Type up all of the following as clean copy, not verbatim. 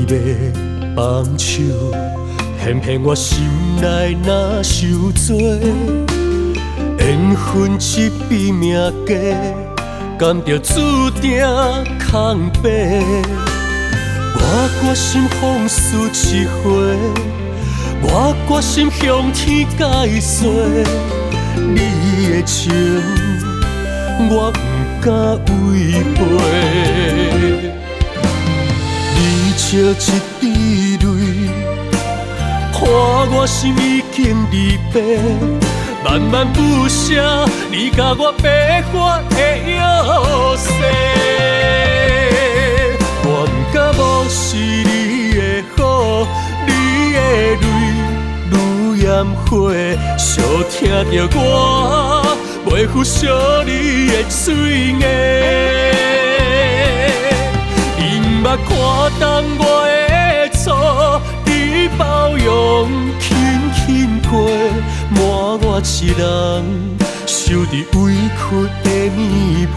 要放手，偏偏我心内若受罪，缘分一笔命价，甘着注定空白。我决心放肆一回，我决心向天解释，你的情我不敢违背。你笑一滴泪，看我心已经离别，慢慢不舍，你甲我白发的摇逝。我不敢无视你的好，你的泪如烟火，寂听着我袂负惜你的嘴眼。因捌看淡我的错，你包容轻轻过，满我一人受着委屈的棉被。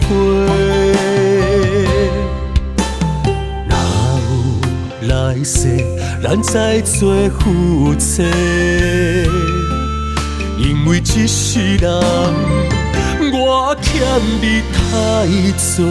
来世，咱再做夫妻，因为一世人，我欠你太多。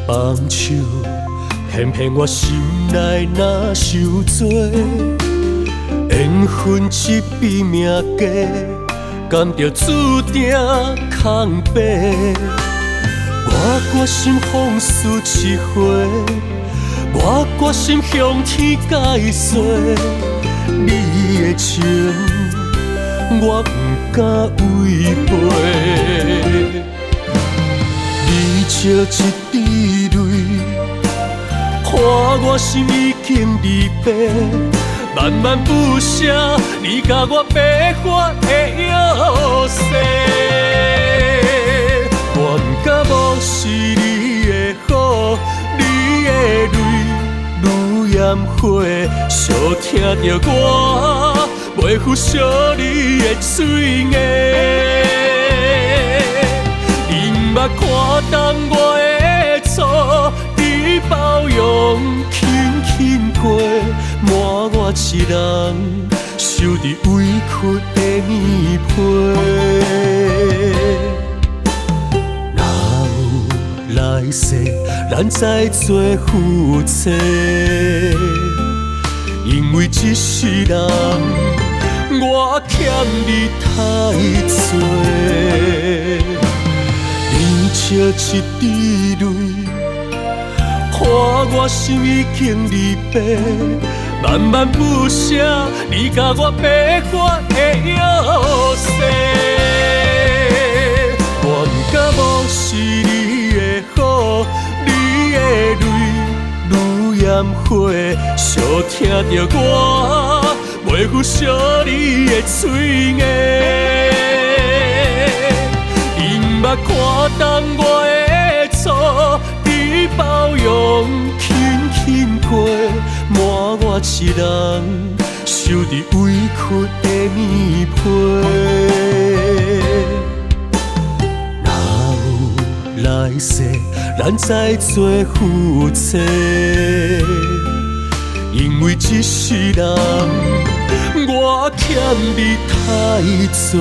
放手，偏偏我心内若受罪，缘分一笔命价，甘着注定空白。我决心放肆一回，我决心向天解释，你的情我不敢违背。你笑一滴泪，看我心已经离别，慢慢不舍，你甲我白发的摇逝。我不敢无视你的好，你的泪如烟火，寂听着我袂负惜你的嘴眼。因捌看淡我的错，你包容轻轻过，满我一人受着委屈的棉被。若有来世，咱再做夫妻，因为一世人，我欠你太多。你笑一滴泪，看我心已经离别，慢慢不舍，你甲我白发的摇逝。我不敢无视你的好，你的泪如烟火，寂听着我袂负惜你的嘴眼。捌看淡我的错，你包容轻轻过，满我一人受着委屈的棉被。若有来世，咱再做夫妻，因为一世人，我欠你太多。